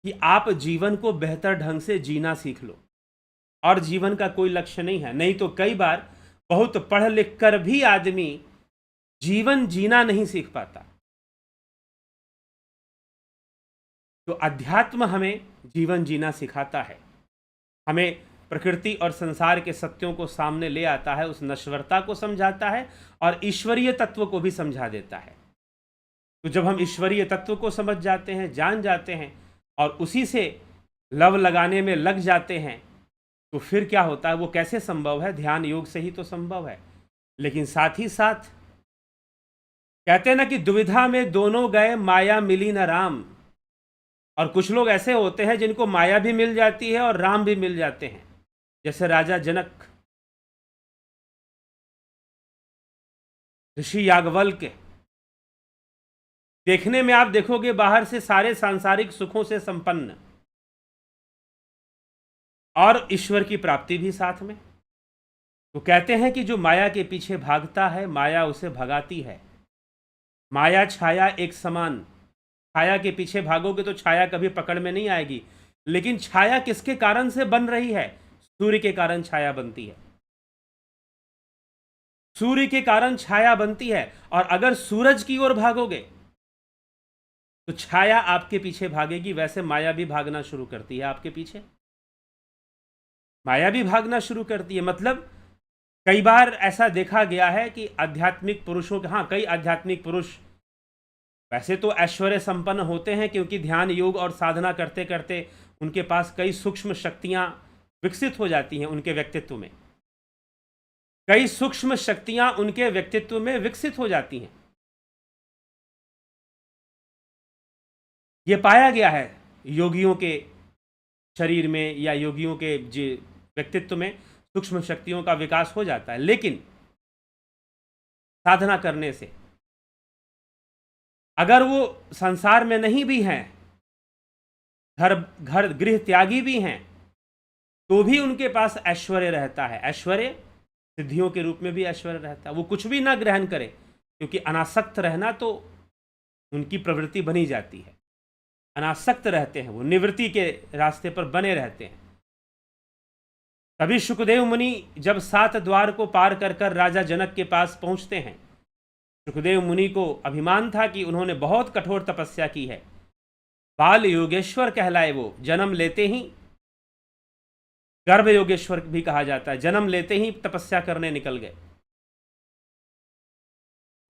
कि आप जीवन को बेहतर ढंग से जीना सीख लो, और जीवन का कोई लक्ष्य नहीं है। नहीं तो कई बार बहुत पढ़ लिख कर भी आदमी जीवन जीना नहीं सीख पाता। तो अध्यात्म हमें जीवन जीना सिखाता है, हमें प्रकृति और संसार के सत्यों को सामने ले आता है, उस नश्वरता को समझाता है और ईश्वरीय तत्व को भी समझा देता है। तो जब हम ईश्वरीय तत्व को समझ जाते हैं, जान जाते हैं और उसी से लव लगाने में लग जाते हैं, तो फिर क्या होता है? वो कैसे संभव है? ध्यान योग से ही तो संभव है। लेकिन साथ ही साथ कहते हैं ना कि दुविधा में दोनों गए, माया मिली न राम। और कुछ लोग ऐसे होते हैं जिनको माया भी मिल जाती है और राम भी मिल जाते हैं, जैसे राजा जनक, ऋषि याज्ञवल्क्य। देखने में आप देखोगे बाहर से सारे सांसारिक सुखों से संपन्न, और ईश्वर की प्राप्ति भी साथ में। तो कहते हैं कि जो माया के पीछे भागता है, माया उसे भगाती है। माया छाया एक समान। छाया के पीछे भागोगे तो छाया कभी पकड़ में नहीं आएगी। लेकिन छाया किसके कारण से बन रही है? सूर्य के कारण छाया बनती है। सूर्य के कारण छाया बनती है। और अगर सूरज की ओर भागोगे तो छाया आपके पीछे भागेगी। वैसे माया भी भागना शुरू करती है आपके पीछे, माया भी भागना शुरू करती है। मतलब कई बार ऐसा देखा गया है कि आध्यात्मिक पुरुषों के, हाँ, कई आध्यात्मिक पुरुष वैसे तो ऐश्वर्य संपन्न होते हैं, क्योंकि ध्यान योग और साधना करते करते उनके पास कई सूक्ष्म शक्तियां विकसित हो जाती हैं उनके व्यक्तित्व में, कई सूक्ष्म शक्तियां उनके व्यक्तित्व में विकसित हो जाती हैं। ये पाया गया है योगियों के शरीर में या योगियों के व्यक्तित्व में सूक्ष्म शक्तियों का विकास हो जाता है। लेकिन साधना करने से अगर वो संसार में नहीं भी हैं, घर गृह त्यागी भी हैं, तो भी उनके पास ऐश्वर्य रहता है। ऐश्वर्य सिद्धियों के रूप में भी ऐश्वर्य रहता है। वो कुछ भी ना ग्रहण करे, क्योंकि अनासक्त रहना तो उनकी प्रवृत्ति बनी जाती है। अनासक्त रहते हैं, वो निवृत्ति के रास्ते पर बने रहते हैं। तभी सुखदेव मुनि जब 7 द्वार को पार कर कर राजा जनक के पास पहुंचते हैं, सुखदेव मुनि को अभिमान था कि उन्होंने बहुत कठोर तपस्या की है। बाल योगेश्वर कहलाए वो, जन्म लेते ही, गर्भ योगेश्वर भी कहा जाता है, जन्म लेते ही तपस्या करने निकल गए।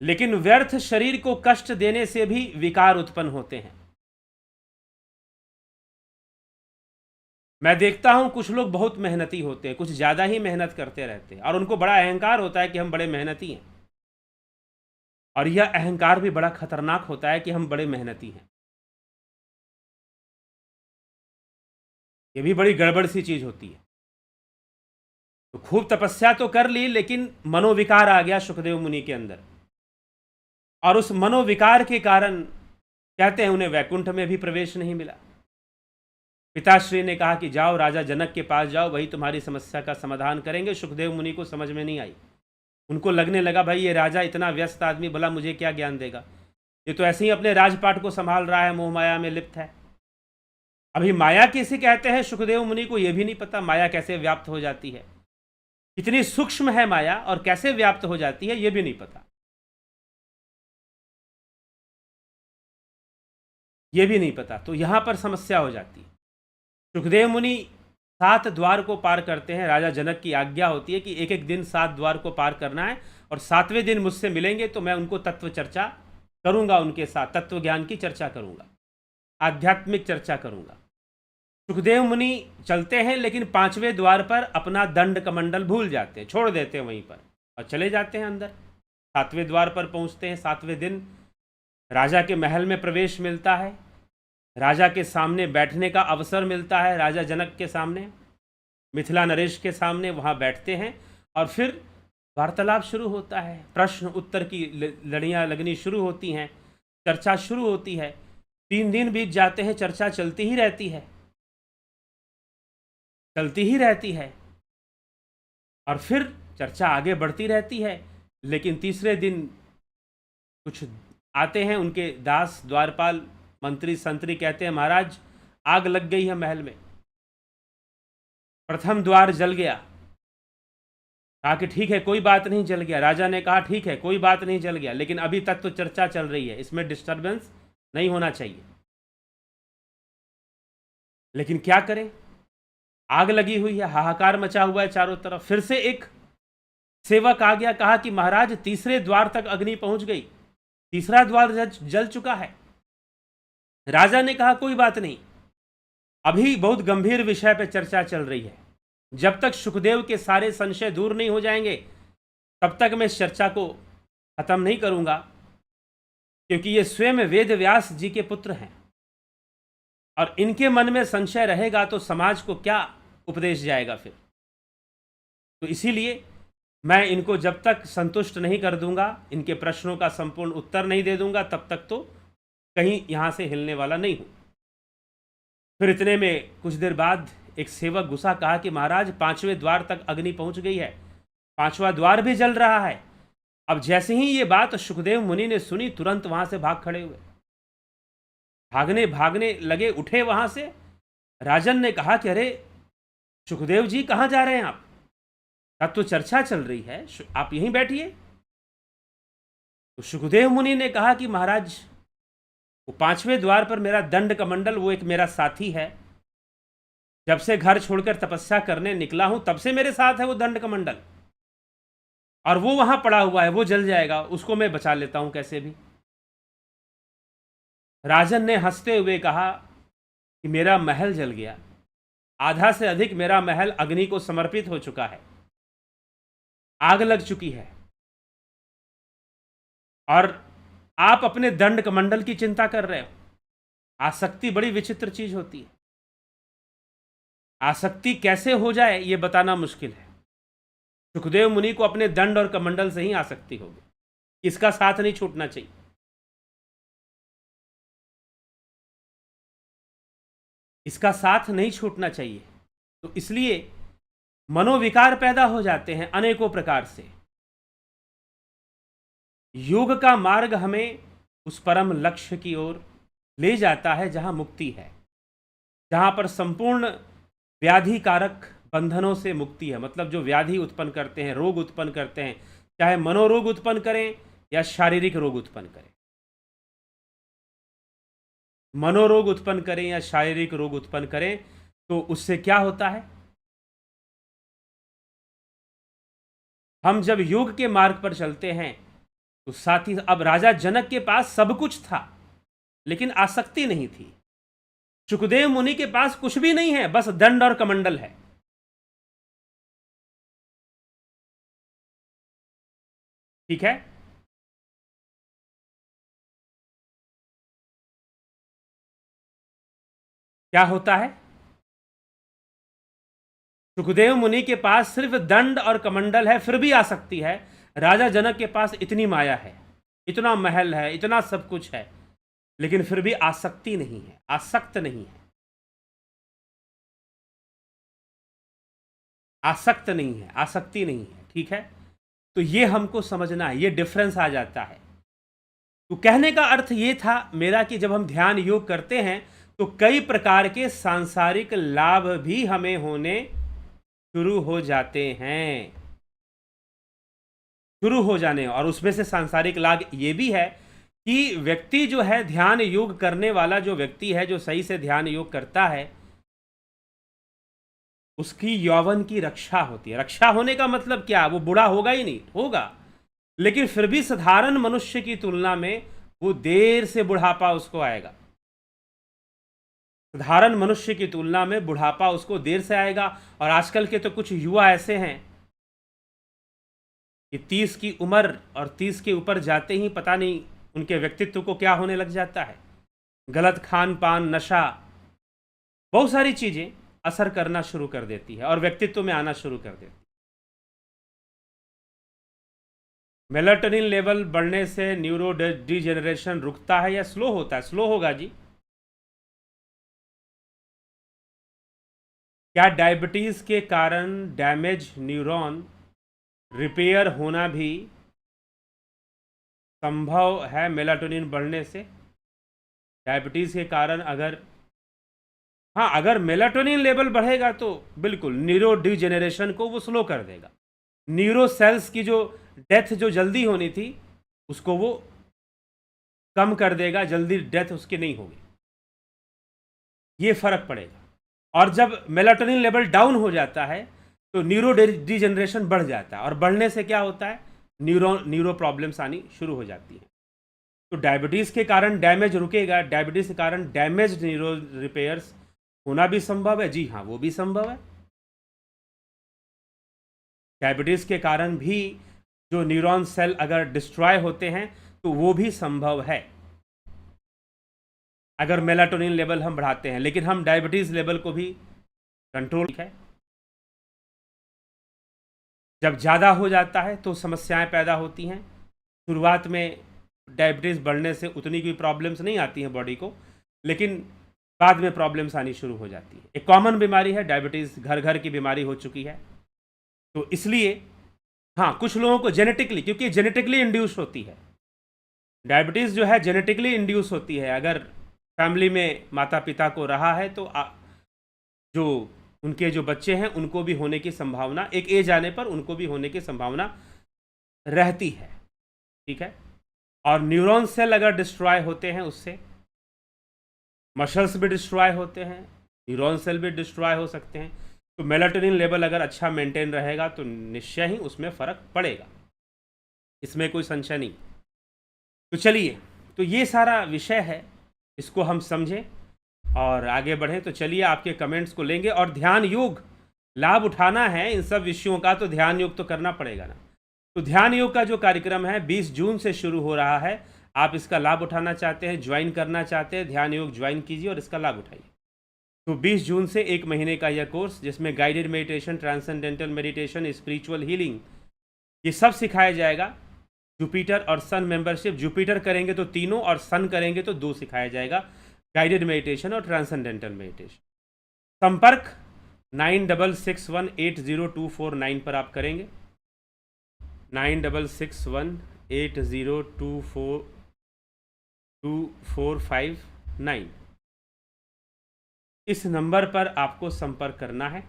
लेकिन व्यर्थ शरीर को कष्ट देने से भी विकार उत्पन्न होते हैं। मैं देखता हूं कुछ लोग बहुत मेहनती होते हैं, कुछ ज्यादा ही मेहनत करते रहते हैं, और उनको बड़ा अहंकार होता है कि हम बड़े मेहनती हैं। और यह अहंकार भी बड़ा खतरनाक होता है कि हम बड़े मेहनती हैं। यह भी बड़ी गड़बड़ सी चीज होती है। तो खूब तपस्या तो कर ली, लेकिन मनोविकार आ गया सुखदेव मुनि के अंदर, और उस मनोविकार के कारण कहते हैं उन्हें वैकुंठ में भी प्रवेश नहीं मिला। पिताश्री ने कहा कि जाओ राजा जनक के पास जाओ, वही तुम्हारी समस्या का समाधान करेंगे। सुखदेव मुनि को समझ में नहीं आई। उनको लगने लगा भाई ये राजा इतना व्यस्त आदमी, भला मुझे क्या ज्ञान देगा, ये तो ऐसे ही अपने राजपाट को संभाल रहा है, मोह माया में लिप्त है। अभी माया किसे कहते हैं सुखदेव मुनि को यह भी नहीं पता, माया कैसे व्याप्त हो जाती है, कितनी सूक्ष्म है माया और कैसे व्याप्त हो जाती है यह भी नहीं पता, यह भी नहीं पता। तो यहां पर समस्या हो जाती है। सुखदेव मुनि 7 द्वार को पार करते हैं। राजा जनक की आज्ञा होती है कि एक एक दिन 7 द्वार को पार करना है, और 7वें दिन मुझसे मिलेंगे तो मैं उनको तत्व चर्चा करूंगा, उनके साथ तत्व ज्ञान की चर्चा करूंगा, आध्यात्मिक चर्चा करूंगा। सुखदेव मुनि चलते हैं, लेकिन 5वें द्वार पर अपना दंड कमंडल भूल जाते हैं, छोड़ देते हैं वहीं पर और चले जाते हैं अंदर। 7वें द्वार पर पहुंचते हैं। 7वें दिन राजा के महल में प्रवेश मिलता है, राजा के सामने बैठने का अवसर मिलता है। राजा जनक के सामने, मिथिला नरेश के सामने वहाँ बैठते हैं, और फिर वार्तालाप शुरू होता है, प्रश्न उत्तर की लड़ियाँ लगनी शुरू होती हैं, चर्चा शुरू होती है। 3 दिन बीत जाते हैं, चर्चा चलती ही रहती है, चलती ही रहती है, और फिर चर्चा आगे बढ़ती रहती है। लेकिन तीसरे दिन कुछ आते हैं उनके दास, द्वारपाल, मंत्री संतरी, कहते हैं महाराज आग लग गई है महल में, प्रथम द्वार जल गया। कहा कि ठीक है कोई बात नहीं, जल गया। राजा ने कहा ठीक है कोई बात नहीं, जल गया, लेकिन अभी तक तो चर्चा चल रही है, इसमें डिस्टरबेंस नहीं होना चाहिए। लेकिन क्या करें, आग लगी हुई है, हाहाकार मचा हुआ है चारों तरफ। फिर से एक सेवक आ गया, कहा कि महाराज तीसरे द्वार तक अग्नि पहुंच गई, तीसरा द्वार जल चुका है। राजा ने कहा कोई बात नहीं, अभी बहुत गंभीर विषय पर चर्चा चल रही है, जब तक सुखदेव के सारे संशय दूर नहीं हो जाएंगे तब तक मैं इस चर्चा को खत्म नहीं करूंगा, क्योंकि ये स्वयं वेद व्यास जी के पुत्र हैं, और इनके मन में संशय रहेगा तो समाज को क्या उपदेश जाएगा फिर। तो इसीलिए मैं इनको जब तक संतुष्ट नहीं कर दूंगा, इनके प्रश्नों का संपूर्ण उत्तर नहीं दे दूंगा, तब तक तो कहीं यहां से हिलने वाला नहीं हूं। फिर इतने में कुछ देर बाद एक सेवक घुसा, कहा कि महाराज 5वें द्वार तक अग्नि पहुंच गई है, 5वां द्वार भी जल रहा है। अब जैसे ही ये बात सुखदेव मुनि ने सुनी, तुरंत वहां से भाग खड़े हुए, भागने लगे, उठे वहां से। राजन ने कहा कि अरे सुखदेव जी कहाँ जा रहे हैं आप, तब तो चर्चा चल रही है, आप यहीं बैठिए। तो सुखदेव मुनि ने कहा कि महाराज वो 5वें द्वार पर मेरा दंड कमंडल, वो एक मेरा साथी है, जब से घर छोड़कर तपस्या करने निकला हूं तब से मेरे साथ है वो दंड कमंडल, और वो वहां पड़ा हुआ है, वो जल जाएगा, उसको मैं बचा लेता हूं कैसे भी। राजन ने हंसते हुए कहा कि मेरा महल जल गया, आधा से अधिक मेरा महल अग्नि को समर्पित हो चुका है, आग लग चुकी है, और आप अपने दंड कमंडल की चिंता कर रहे हो। आसक्ति बड़ी विचित्र चीज होती है। आसक्ति कैसे हो जाए ये बताना मुश्किल है। सुखदेव मुनि को अपने दंड और कमंडल से ही आसक्ति होगी, इसका साथ नहीं छूटना चाहिए। इसका साथ नहीं छूटना चाहिए। तो इसलिए मनोविकार पैदा हो जाते हैं अनेकों प्रकार से। योग का मार्ग हमें उस परम लक्ष्य की ओर ले जाता है जहां मुक्ति है, जहां पर संपूर्ण व्याधि कारक बंधनों से मुक्ति है। मतलब जो व्याधि उत्पन्न करते हैं, रोग उत्पन्न करते हैं, चाहे मनोरोग उत्पन्न करें या शारीरिक रोग उत्पन्न करें, मनोरोग उत्पन्न करें या शारीरिक रोग उत्पन्न करें, तो उससे क्या होता है? हम जब योग के मार्ग पर चलते हैं तो साथ ही, अब राजा जनक के पास सब कुछ था लेकिन आसक्ति नहीं थी। सुखदेव मुनि के पास कुछ भी नहीं है, बस दंड और कमंडल है। ठीक है। क्या होता है? सुखदेव मुनि के पास सिर्फ दंड और कमंडल है, फिर भी आसक्ति है। राजा जनक के पास इतनी माया है, इतना महल है, इतना सब कुछ है, लेकिन फिर भी आसक्ति नहीं है, आसक्त नहीं है, आसक्त नहीं है, आसक्ति नहीं है। ठीक है। तो ये हमको समझना है, ये डिफरेंस आ जाता है। तो कहने का अर्थ ये था मेरा कि जब हम ध्यान योग करते हैं तो कई प्रकार के सांसारिक लाभ भी हमें होने शुरू हो जाते हैं, शुरू हो जाने। और उसमें से सांसारिक लाभ ये भी है कि व्यक्ति जो है, ध्यान योग करने वाला जो व्यक्ति है, जो सही से ध्यान योग करता है, उसकी यौवन की रक्षा होती है। रक्षा होने का मतलब क्या? वो बूढ़ा होगा ही नहीं, होगा, लेकिन फिर भी साधारण मनुष्य की तुलना में वो देर से बुढ़ापा उसको आएगा। साधारण मनुष्य की तुलना में बुढ़ापा उसको देर से आएगा। और आजकल के तो कुछ युवा ऐसे हैं कि 30 की उम्र और 30 के ऊपर जाते ही पता नहीं उनके व्यक्तित्व को क्या होने लग जाता है। गलत खान पान, नशा, बहुत सारी चीजें असर करना शुरू कर देती है और व्यक्तित्व में आना शुरू कर देती है। मेलाटोनिन लेवल बढ़ने से न्यूरो डिजेनरेशन रुकता है या स्लो होता है? स्लो होगा जी। क्या डायबिटीज के कारण डैमेज न्यूरॉन रिपेयर होना भी संभव है मेलाटोनिन बढ़ने से? डायबिटीज के कारण अगर, हाँ, अगर मेलाटोनिन लेवल बढ़ेगा तो बिल्कुल न्यूरो डिजेनरेशन को वो स्लो कर देगा। न्यूरो सेल्स की जो डेथ जो जल्दी होनी थी उसको वो कम कर देगा, जल्दी डेथ उसकी नहीं होगी, ये फर्क पड़ेगा। और जब मेलाटोनिन लेवल डाउन हो जाता है तो न्यूरो डिजेनरेशन बढ़ जाता है, और बढ़ने से क्या होता है? न्यूरो प्रॉब्लम्स आनी शुरू हो जाती हैं। तो डायबिटीज़ के कारण डैमेज रुकेगा, डायबिटीज़ के कारण डैमेज न्यूरो रिपेयर्स होना भी संभव है। जी हाँ, वो भी संभव है। डायबिटीज़ के कारण भी जो न्यूरॉन सेल अगर डिस्ट्रॉय होते हैं तो वो भी संभव है अगर मेलाटोनिन लेवल हम बढ़ाते हैं। लेकिन हम डायबिटीज़ लेवल को भी कंट्रोल है। जब ज़्यादा हो जाता है तो समस्याएं पैदा होती हैं। शुरुआत में डायबिटीज़ बढ़ने से उतनी कोई प्रॉब्लम्स नहीं आती हैं बॉडी को, लेकिन बाद में प्रॉब्लम्स आनी शुरू हो जाती है। एक कॉमन बीमारी है डायबिटीज़, घर घर की बीमारी हो चुकी है। तो इसलिए हाँ, कुछ लोगों को जेनेटिकली, क्योंकि जेनेटिकली इंड्यूस होती है डायबिटीज़, जो है जेनेटिकली इंड्यूस होती है। अगर फैमिली में माता पिता को रहा है तो जो उनके जो बच्चे हैं उनको भी होने की संभावना, एक एज आने पर उनको भी होने की संभावना रहती है। ठीक है। और न्यूरॉन सेल अगर डिस्ट्रॉय होते हैं उससे मसल्स भी डिस्ट्रॉय होते हैं, न्यूरॉन सेल भी डिस्ट्रॉय हो सकते हैं। तो मेलाटोनिन लेवल अगर अच्छा मेंटेन रहेगा तो निश्चय ही उसमें फ़र्क पड़ेगा। इसमें कोई संशय नहीं। तो चलिए, तो ये सारा विषय है, इसको हम समझें और आगे बढ़ें। तो चलिए आपके कमेंट्स को लेंगे, और ध्यान योग लाभ उठाना है इन सब विषयों का, तो ध्यान योग तो करना पड़ेगा ना। तो ध्यान योग का जो कार्यक्रम है 20 जून से शुरू हो रहा है। आप इसका लाभ उठाना चाहते हैं, ज्वाइन करना चाहते हैं, ध्यान योग ज्वाइन कीजिए और इसका लाभ उठाइए। तो 20 जून से 1 महीने का यह कोर्स, जिसमें guided meditation, transcendental meditation, spiritual healing, ये सब सिखाया जाएगा। जुपिटर और सन मेंबरशिप, जुपिटर करेंगे तो 3 और सन करेंगे तो 2 सिखाया जाएगा, गाइडेड मेडिटेशन और ट्रांसेंडेंटल मेडिटेशन। संपर्क 9661802449 पर आप करेंगे, 9661802449। इस नंबर पर आपको संपर्क करना है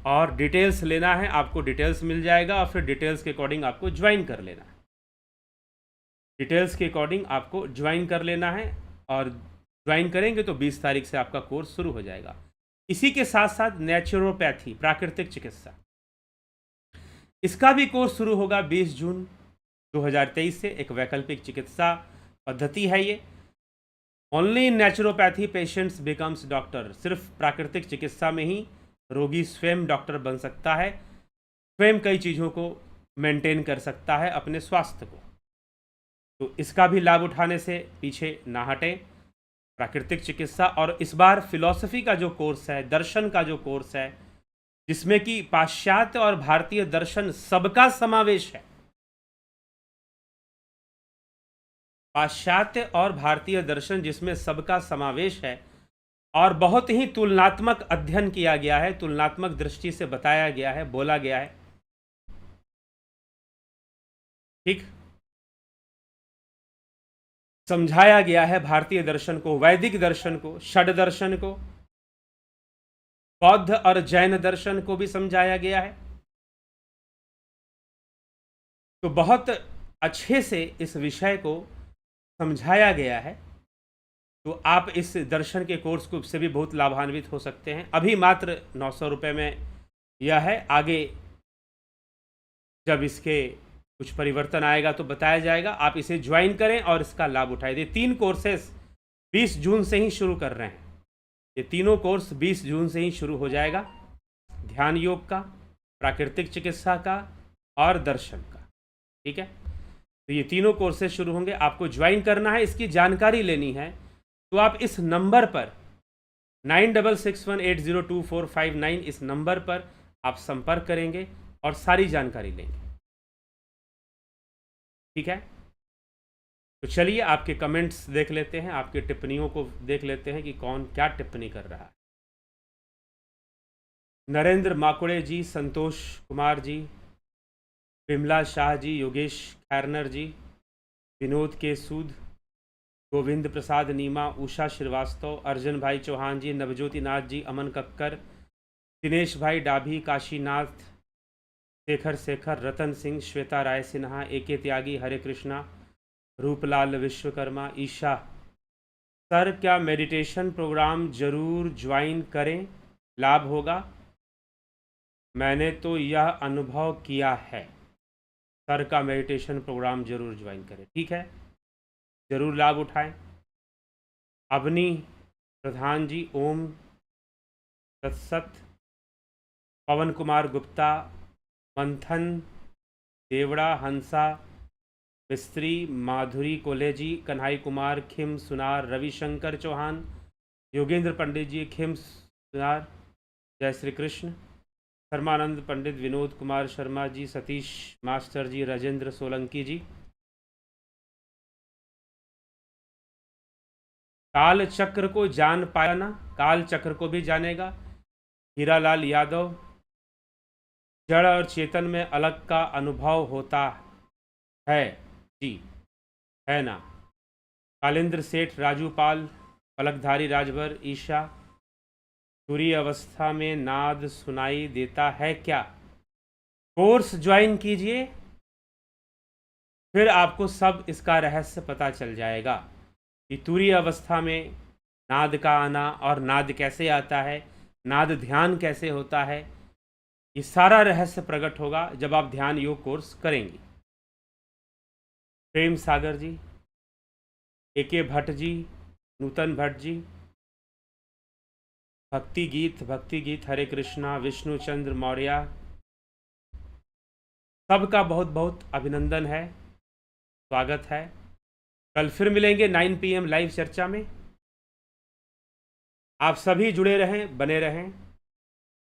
और डिटेल्स लेना है। आपको डिटेल्स मिल जाएगा और फिर डिटेल्स के अकॉर्डिंग आपको ज्वाइन कर लेना है। डिटेल्स के अकॉर्डिंग आपको ज्वाइन कर लेना है, और ज्वाइन करेंगे तो 20 तारीख से आपका कोर्स शुरू हो जाएगा। इसी के साथ साथ नेचुरोपैथी, प्राकृतिक चिकित्सा, इसका भी कोर्स शुरू होगा 20 जून 2023 से। एक वैकल्पिक चिकित्सा पद्धति है ये। Only in naturopathy patients becomes doctor. सिर्फ प्राकृतिक चिकित्सा में ही रोगी स्वयं डॉक्टर बन सकता है, स्वयं कई चीज़ों को मेंटेन कर सकता है, अपने स्वास्थ्य को। तो इसका भी लाभ उठाने से पीछे ना हटें। प्राकृतिक चिकित्सा, और इस बार फिलॉसफी का जो कोर्स है, दर्शन का जो कोर्स है, जिसमें कि पाश्चात्य और भारतीय दर्शन सबका समावेश है। पाश्चात्य और भारतीय दर्शन जिसमें सबका समावेश है, और बहुत ही तुलनात्मक अध्ययन किया गया है, तुलनात्मक दृष्टि से बताया गया है, बोला गया है। ठीक, समझाया गया है भारतीय दर्शन को, वैदिक दर्शन को, षड दर्शन को, बौद्ध और जैन दर्शन को भी समझाया गया है। तो बहुत अच्छे से इस विषय को समझाया गया है। तो आप इस दर्शन के कोर्स को से भी बहुत लाभान्वित हो सकते हैं। अभी मात्र 900 रुपये में यह है, आगे जब इसके कुछ परिवर्तन आएगा तो बताया जाएगा। आप इसे ज्वाइन करें और इसका लाभ उठाइए। 3 कोर्सेस 20 जून से ही शुरू कर रहे हैं। ये तीनों कोर्स 20 जून से ही शुरू हो जाएगा, ध्यान योग का, प्राकृतिक चिकित्सा का और दर्शन का। ठीक है, तो ये तीनों कोर्सेज शुरू होंगे। आपको ज्वाइन करना है, इसकी जानकारी लेनी है, तो आप इस नंबर पर 9661802459 इस नंबर पर आप संपर्क करेंगे और सारी जानकारी लेंगे। ठीक है, तो चलिए आपके कमेंट्स देख लेते हैं, आपके टिप्पणियों को देख लेते हैं कि कौन क्या टिप्पणी कर रहा है। नरेंद्र माकुड़े जी, संतोष कुमार जी, बिमला शाह जी, योगेश खैरनर जी, विनोद के सूद, गोविंद प्रसाद नीमा, उषा श्रीवास्तव, अर्जुन भाई चौहान जी, नवज्योति नाथ जी, अमन कक्कर, दिनेश भाई डाभी, काशीनाथ, शेखर, रतन सिंह, श्वेता राय सिन्हा, एके त्यागी, हरे कृष्णा, रूपलाल विश्वकर्मा, ईशा। सर क्या मेडिटेशन प्रोग्राम जरूर ज्वाइन करें, लाभ होगा? मैंने तो यह अनुभव किया है। सर का मेडिटेशन प्रोग्राम जरूर ज्वाइन करें। ठीक है, जरूर लाभ उठाएं। अवनी प्रधान जी, ओम तत्सत। पवन कुमार गुप्ता, मंथन देवड़ा, हंसा मिस्त्री, माधुरी कोलेजी, कन्हई कुमार, खिम सुनार, रविशंकर चौहान, योगेंद्र पंडित जी, खिम सुनार, जय श्री कृष्ण, धर्मानंद पंडित, विनोद कुमार शर्मा जी, सतीश मास्टर जी, राजेंद्र सोलंकी जी। काल चक्र को जान पाया ना? काल चक्र को भी जानेगा। हीरालाल यादव, जड़ और चेतन में अलग का अनुभव होता है जी, है ना? कालेंद्र सेठ, राजू पाल, पलकधारी राजभर, ईशा, तुरी अवस्था में नाद सुनाई देता है क्या? कोर्स ज्वाइन कीजिए, फिर आपको सब इसका रहस्य पता चल जाएगा कि तुरी अवस्था में नाद का आना और नाद कैसे आता है, नाद ध्यान कैसे होता है। ये सारा रहस्य प्रकट होगा जब आप ध्यान योग कोर्स करेंगे। प्रेम सागर जी, AK भट्ट जी, नूतन भट्ट जी, भक्ति गीत हरे कृष्णा, विष्णु चंद्र मौर्य, सबका बहुत बहुत अभिनंदन है, स्वागत है। कल फिर मिलेंगे 9 PM लाइव चर्चा में। आप सभी जुड़े रहें, बने रहें,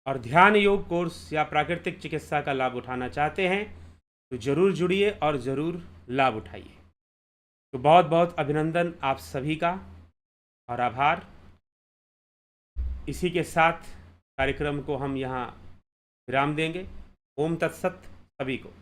और ध्यान योग कोर्स या प्राकृतिक चिकित्सा का लाभ उठाना चाहते हैं तो ज़रूर जुड़िए और ज़रूर लाभ उठाइए। तो बहुत बहुत अभिनंदन आप सभी का और आभार। इसी के साथ कार्यक्रम को हम यहाँ विराम देंगे। ओम तत्सत सभी को।